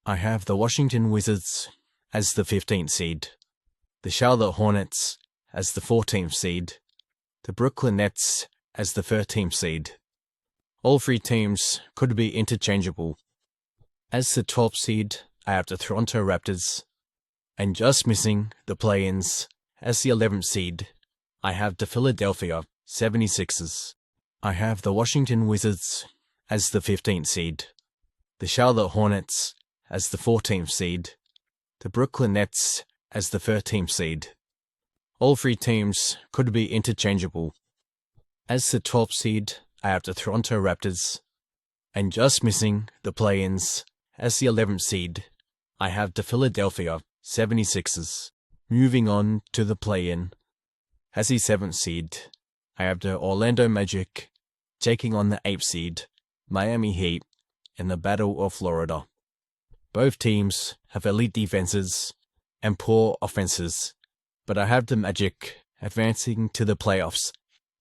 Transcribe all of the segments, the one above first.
I have the Washington Wizards as the 15th seed, the Charlotte Hornets as the 14th seed, the Brooklyn Nets as the 13th seed. All three teams could be interchangeable. As the 12th seed, I have the Toronto Raptors, and just missing the play-ins as the 11th seed, I have the Philadelphia 76ers. I have the Washington Wizards as the 15th seed, the Charlotte Hornets as the 14th seed, the Brooklyn Nets as the 13th seed. All three teams could be interchangeable. As the 12th seed, I have the Toronto Raptors, and just missing the play-ins as the 11th seed, I have the Philadelphia 76ers. Moving on to the play-in, as the 7th seed, I have the Orlando Magic taking on the 8th seed, Miami Heat, in the Battle of Florida. Both teams have elite defenses and poor offenses, but I have the Magic advancing to the playoffs,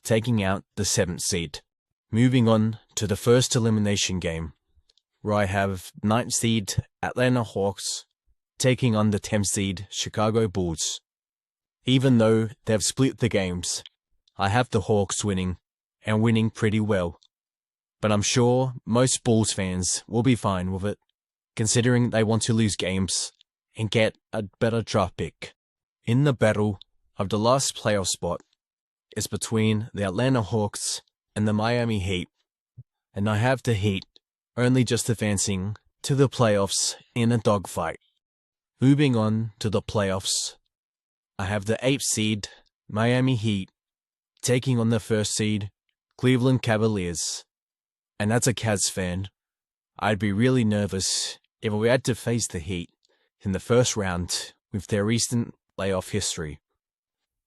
taking out the 7th seed. Moving on to the first elimination game, where I have 9th seed Atlanta Hawks taking on the 10th seed Chicago Bulls. Even though they've split the games, I have the Hawks winning, and winning pretty well. But I'm sure most Bulls fans will be fine with it, considering they want to lose games and get a better draft pick. In the battle of the last playoff spot is between the Atlanta Hawks and the Miami Heat, and I have the Heat only just advancing to the playoffs in a dogfight. Moving on to the playoffs, I have the 8th seed Miami Heat taking on the 1st seed Cleveland Cavaliers. And as a Cavs fan, I'd be really nervous if we had to face the Heat in the first round with their recent playoff history.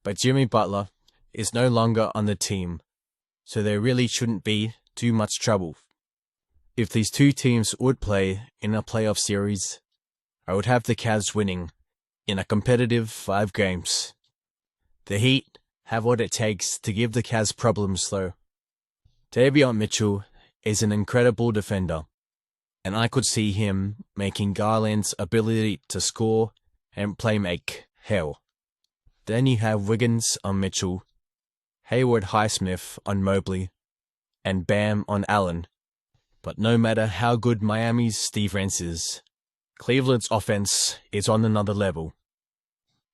But Jimmy Butler is no longer on the team, so there really shouldn't be too much trouble. If these two teams would play in a playoff series, I would have the Cavs winning in a competitive 5 games. The Heat have what it takes to give the Cavs problems though. Davion Mitchell is an incredible defender, and I could see him making Garland's ability to score and play make hell. Then you have Wiggins on Mitchell, Hayward Highsmith on Mobley, and Bam on Allen. But no matter how good Miami's defense is, Cleveland's offense is on another level.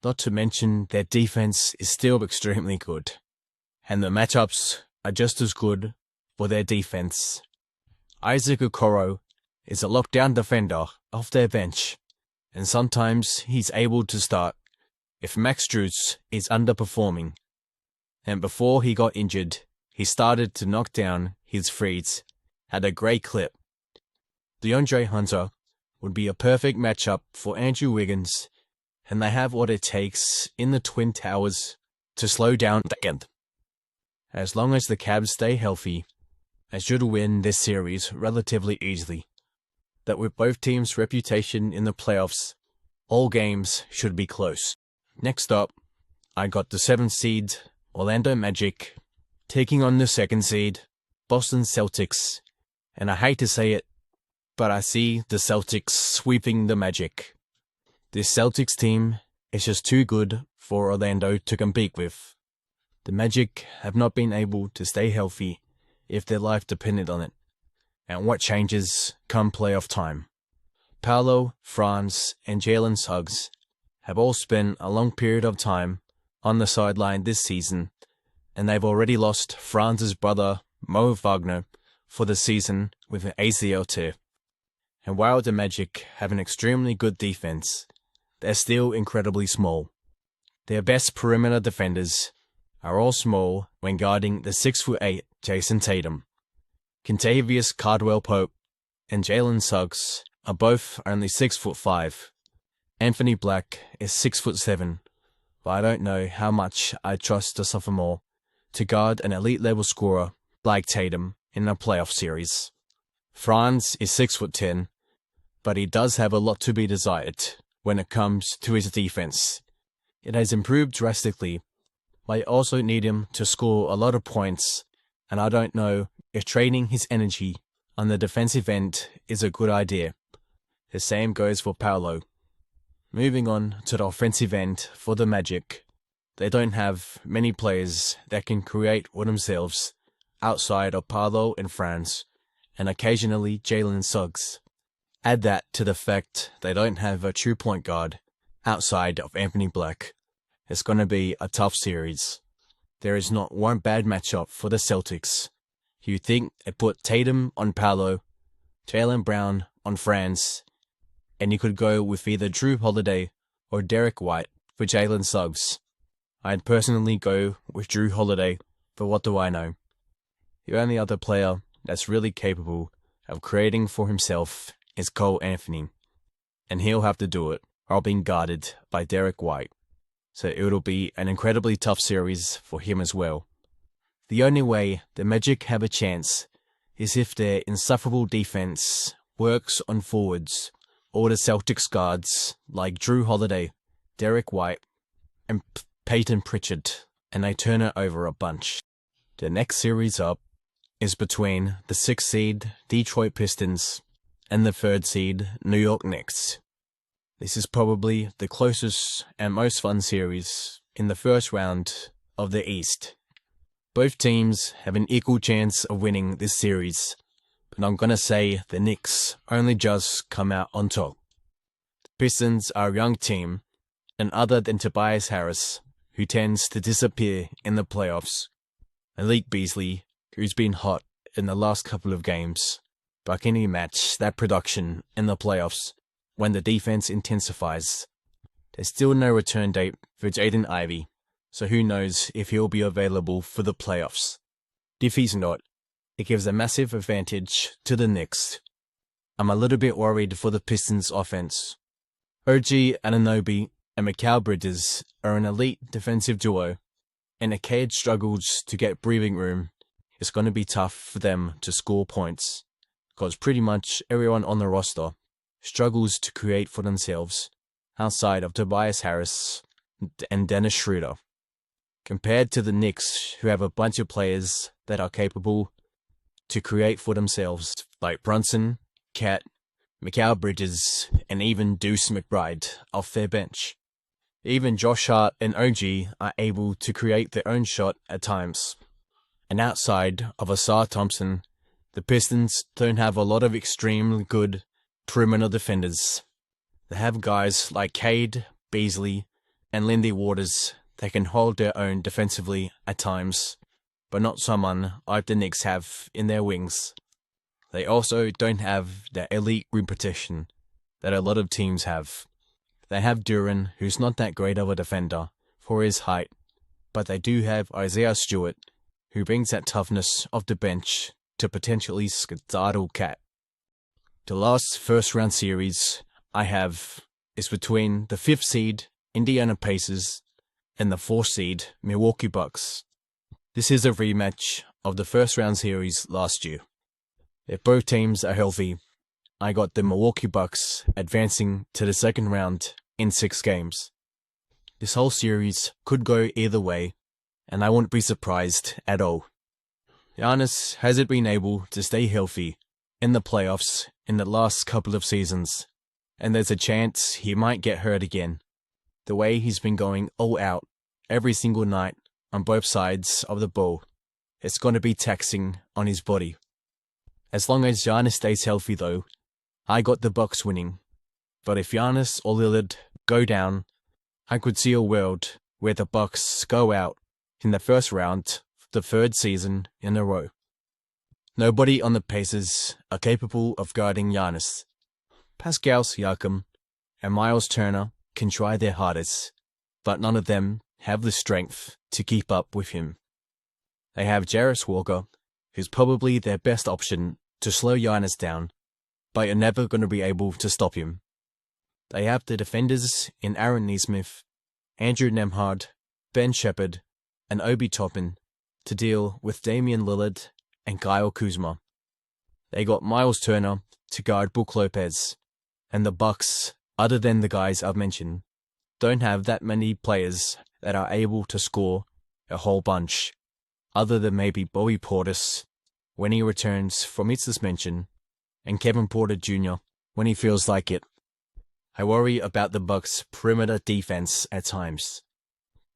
Not to mention their defense is still extremely good, and the matchups are just as good for their defense. Isaac Okoro is a lockdown defender off their bench, and sometimes he's able to start if Max Strus is underperforming. And before he got injured, he started to knock down his threes at a great clip. DeAndre Hunter would be a perfect matchup for Andrew Wiggins, and they have what it takes in the Twin Towers to slow down the end. As long as the Cavs stay healthy, they should win this series relatively easily. That with both teams' reputation in the playoffs, all games should be close. Next up, I got the 7th seed Orlando Magic taking on the 2nd seed Boston Celtics, and I hate to say it, but I see the Celtics sweeping the Magic. This Celtics team is just too good for Orlando to compete with. The Magic have not been able to stay healthy if their life depended on it, and what changes come playoff time. Paolo, Franz, and Jalen Suggs have all spent a long period of time on the sideline this season, and they've already lost Franz's brother, Mo Wagner, for the season with an ACL tear. And while the Magic have an extremely good defense, they're still incredibly small. Their best perimeter defenders are all small when guarding the 6'8" Jason Tatum. Kentavious Caldwell-Pope and Jalen Suggs are both only 6'5". Anthony Black is 6'7", but I don't know how much I trust the sophomore to guard an elite level scorer like Tatum in a playoff series. Franz is 6'10", but he does have a lot to be desired when it comes to his defense. It has improved drastically, but I also need him to score a lot of points, and I don't know if trading his energy on the defensive end is a good idea. The same goes for Paolo. Moving on to the offensive end for the Magic, they don't have many players that can create for themselves outside of Paolo and Franz, and occasionally Jalen Suggs. Add that to the fact they don't have a true point guard outside of Anthony Black. It's going to be a tough series. There is not one bad matchup for the Celtics. You think they put Tatum on Paolo, Jaylen Brown on Franz, and you could go with either Drew Holiday or Derek White for Jalen Suggs. I'd personally go with Drew Holiday, but what do I know? The only other player that's really capable of creating for himself is Cole Anthony, and he'll have to do it while being guarded by Derek White, so it'll be an incredibly tough series for him as well. The only way the Magic have a chance is if their insufferable defense works on forwards or the Celtics guards like Drew Holiday, Derek White, and Peyton Pritchard, and they turn it over a bunch. The next series up is between the 6th seed Detroit Pistons and the 3rd seed New York Knicks. This is probably the closest and most fun series in the first round of the East. Both teams have an equal chance of winning this series, but I'm going to say the Knicks only just come out on top. The Pistons are a young team, and other than Tobias Harris, who tends to disappear in the playoffs, Malik Beasley, who's been hot in the last couple of games, but can he match that production in the playoffs when the defense intensifies? There's still no return date for Jaden Ivey, so who knows if he'll be available for the playoffs. If he's not, it gives a massive advantage to the Knicks. I'm a little bit worried for the Pistons offense. OG Anunoby and Mikal Bridges are an elite defensive duo, and if Cade struggles to get breathing room, it's going to be tough for them to score points, because pretty much everyone on the roster struggles to create for themselves outside of Tobias Harris and Dennis Schroeder. Compared to the Knicks, who have a bunch of players that are capable to create for themselves, like Brunson, Cat, Mikal Bridges, and even Deuce McBride off their bench. Even Josh Hart and OG are able to create their own shot at times. And outside of Asar Thompson, the Pistons don't have a lot of extremely good perimeter defenders. They have guys like Cade, Beasley, and Lindy Waters that can hold their own defensively at times, but not someone like the Knicks have in their wings. They also don't have the elite rim protection that a lot of teams have. They have Duren, who's not that great of a defender for his height, but they do have Isaiah Stewart, who brings that toughness off the bench to potentially skedaddle Cat. The last first-round series I have is between the 5th seed Indiana Pacers and the 4th seed Milwaukee Bucks. This is a rematch of the first-round series last year. If both teams are healthy, I got the Milwaukee Bucks advancing to the second round in 6 games. This whole series could go either way, and I wouldn't be surprised at all. Giannis hasn't been able to stay healthy in the playoffs in the last couple of seasons, and there's a chance he might get hurt again. The way he's been going all out every single night on both sides of the ball, it's going to be taxing on his body. As long as Giannis stays healthy though, I got the Bucks winning. But if Giannis or Lillard go down, I could see a world where the Bucks go out in the first round for the 3rd season in a row. Nobody on the Pacers are capable of guarding Giannis. Pascal Siakam and Miles Turner can try their hardest, but none of them have the strength to keep up with him. They have Jarris Walker, who's probably their best option to slow Giannis down, but you're never going to be able to stop him. They have the defenders in Aaron Nesmith, Andrew Nembhard, Ben Shepherd, and Obi Toppin to deal with Damian Lillard and Kyle Kuzma. They got Miles Turner to guard Brook Lopez, and the Bucks, other than the guys I've mentioned, don't have that many players that are able to score a whole bunch, other than maybe Bobby Portis when he returns from his suspension, and Kevin Porter Jr. when he feels like it. I worry about the Bucks' perimeter defense at times.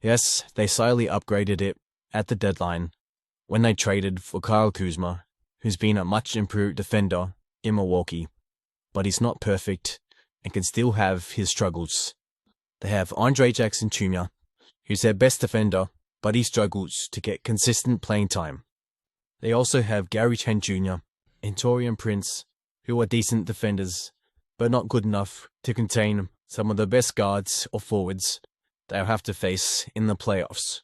Yes, they slightly upgraded it at the deadline when they traded for Kyle Kuzma, who's been a much improved defender in Milwaukee, but he's not perfect and can still have his struggles. They have Andre Jackson Jr., who's their best defender, but he struggles to get consistent playing time. They also have Gary Trent Jr. and Taurean Prince, who are decent defenders, but not good enough to contain some of the best guards or forwards they'll have to face in the playoffs.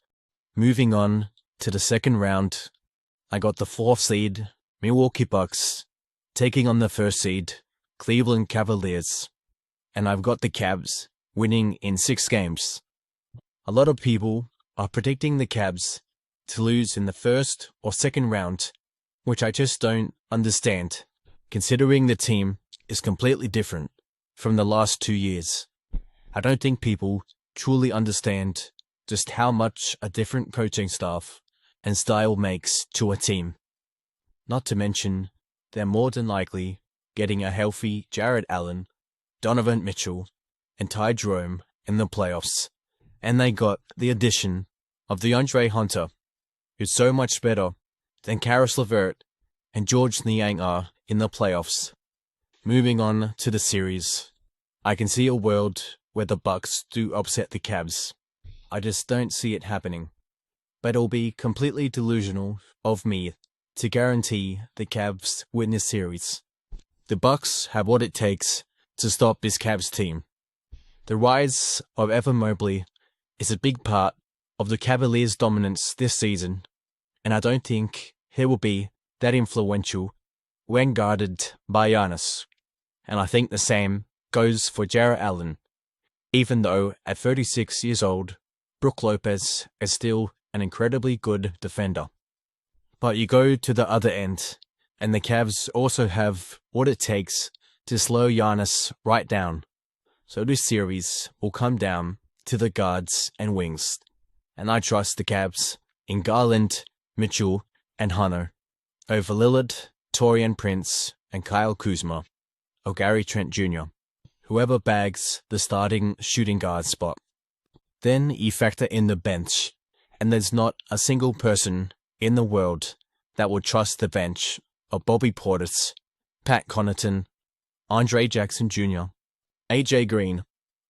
Moving on to the second round, I got the 4th seed, Milwaukee Bucks, taking on the 1st seed, Cleveland Cavaliers, and I've got the Cavs winning in 6 games. A lot of people are predicting the Cavs to lose in the 1st or 2nd round, which I just don't understand, considering the team is completely different from the last 2 years. I don't think people truly understand just how much a different coaching staff and style makes to a team. Not to mention, they're more than likely getting a healthy Jarrett Allen, Donovan Mitchell, and Ty Jerome in the playoffs, and they got the addition of DeAndre Hunter, who's so much better than Karis LeVert and George Niang are in the playoffs. Moving on to the series, I can see a world where the Bucks do upset the Cavs. I just don't see it happening. But it'll be completely delusional of me to guarantee the Cavs win this series. The Bucks have what it takes to stop this Cavs team. The rise of Evan Mobley is a big part of the Cavaliers' dominance this season, and I don't think he will be that influential when guarded by Giannis. And I think the same goes for Jarrett Allen, even though at 36 years old, Brook Lopez is still an incredibly good defender. But you go to the other end, and the Cavs also have what it takes to slow Giannis right down. So this series will come down to the guards and wings, and I trust the Cavs in Garland, Mitchell, and Hunter over Lillard, Taurean Prince, and Kyle Kuzma, or Gary Trent Jr., whoever bags the starting shooting guard spot. Then you factor in the bench, and there's not a single person in the world that would trust the bench of Bobby Portis, Pat Connaughton, Andre Jackson Jr., AJ Green,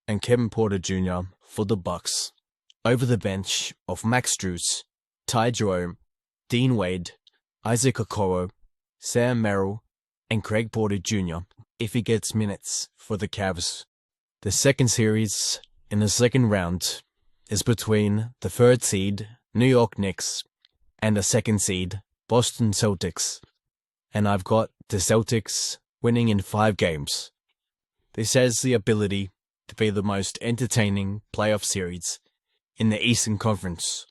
and Kevin Porter Jr. for the Bucks, over the bench of Max Strus, Ty Jerome, Dean Wade, Isaac Okoro, Sam Merrill, and Craig Porter Jr. if he gets minutes for the Cavs. The second series in the second round is between the 3rd seed, New York Knicks, and the 2nd seed, Boston Celtics. And I've got the Celtics winning in 5 games. This has the ability to be the most entertaining playoff series in the Eastern Conference.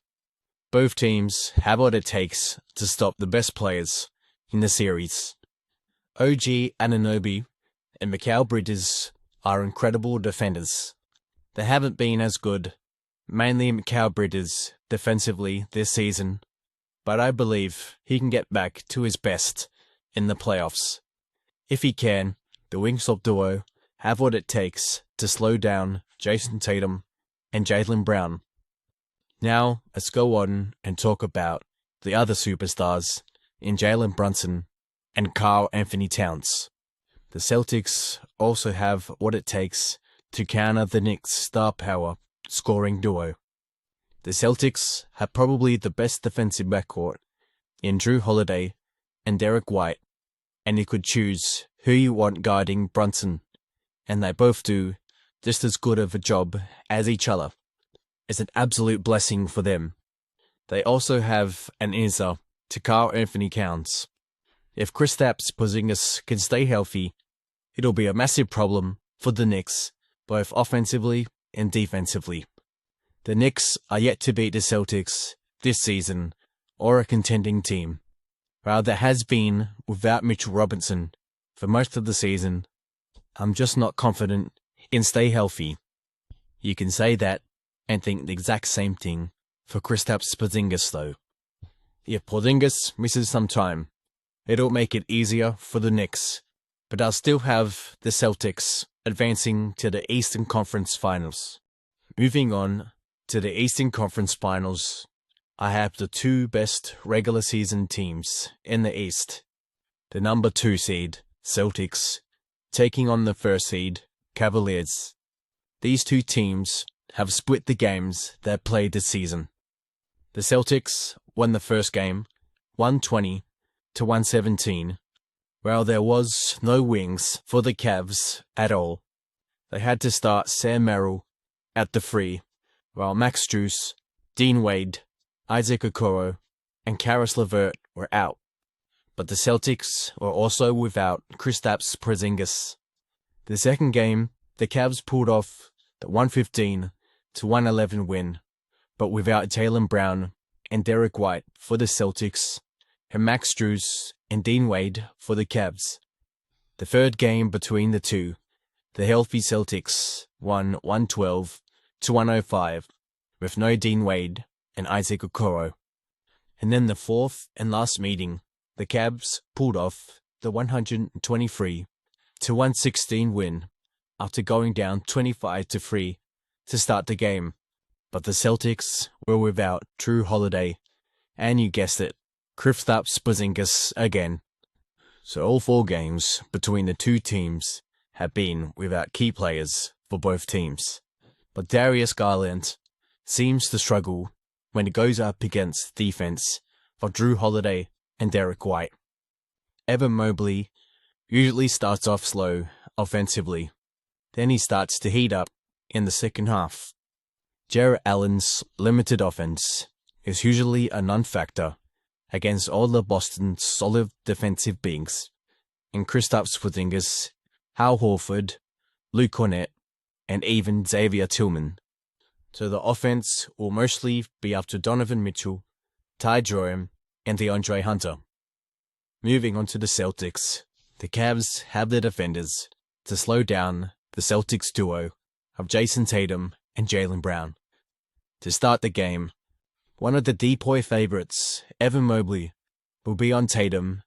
Both teams have what it takes to stop the best players in the series. OG Anunoby and Mikal Bridges are incredible defenders. They haven't been as good, mainly Mikal Bridges, defensively this season, but I believe he can get back to his best in the playoffs. If he can, the Wingstop duo have what it takes to slow down Jason Tatum and Jaylen Brown. Now, let's go on and talk about the other superstars in Jalen Brunson and Karl Anthony Towns. The Celtics also have what it takes to counter the Knicks' star power scoring duo. The Celtics have probably the best defensive backcourt in Drew Holiday and Derek White, and you could choose who you want guarding Brunson, and they both do just as good of a job as each other. It's an absolute blessing for them. They also have an answer to Karl Anthony Towns. If Kristaps Porzingis can stay healthy, it'll be a massive problem for the Knicks, both offensively and defensively. The Knicks are yet to beat the Celtics this season or a contending team, while there has been without Mitchell Robinson for most of the season. I'm just not confident in stay healthy. You can say that and think the exact same thing for Kristaps Porzingis though. If Porzingis misses some time, it'll make it easier for the Knicks but I'll still have the Celtics advancing to the Eastern Conference Finals. Moving on to the Eastern Conference Finals, I have the two best regular season teams in the East. The number 2 seed, Celtics, taking on the 1st seed, Cavaliers. These two teams have split the games they played this season. The Celtics won the first game, 120-117, while there was no wings for the Cavs at all. They had to start Sam Merrill at the 3, while Max Strus, Dean Wade, Isaac Okoro, and Karis LeVert were out. But the Celtics were also without Kristaps Porzingis. The second game, the Cavs pulled off the 115-111 win, but without Jaylen Brown and Derek White for the Celtics, and Max Strus and Dean Wade for the Cavs. The third game between the two, the healthy Celtics won 112-105 with no Dean Wade and Isaac Okoro. And then the fourth and last meeting, the Cavs pulled off the 123-116 win after going down 25-3 to start the game. But the Celtics were without Jrue Holiday, and you guessed it, Kristaps Porzingis again. So all 4 games between the two teams have been without key players for both teams. But Darius Garland seems to struggle when it goes up against defense for Jrue Holiday and Derek White. Evan Mobley usually starts off slow offensively, then he starts to heat up in the second half. Jarrett Allen's limited offense is usually a non-factor against all of Boston's solid defensive bigs, and Kristaps Porzingis, Hal Horford, Luke Cornett, and even Xavier Tillman. So the offense will mostly be up to Donovan Mitchell, Ty Jerome, and DeAndre Hunter. Moving on to the Celtics, the Cavs have the defenders to slow down the Celtics duo of Jason Tatum and Jaylen Brown. To start the game, one of the decoy favorites, Evan Mobley, will be on Tatum,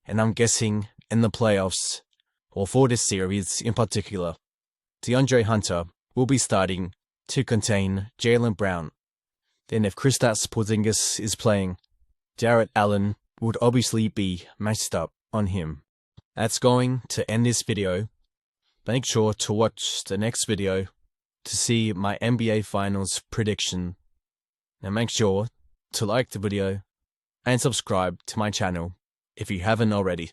and I'm guessing in the playoffs, or for this series in particular, DeAndre Hunter will be starting to contain Jaylen Brown. Then if Kristaps Porzingis is playing, Jarrett Allen would obviously be matched up on him. That's going to end this video. Make sure to watch the next video to see my NBA Finals prediction. And make sure to like the video and subscribe to my channel if you haven't already.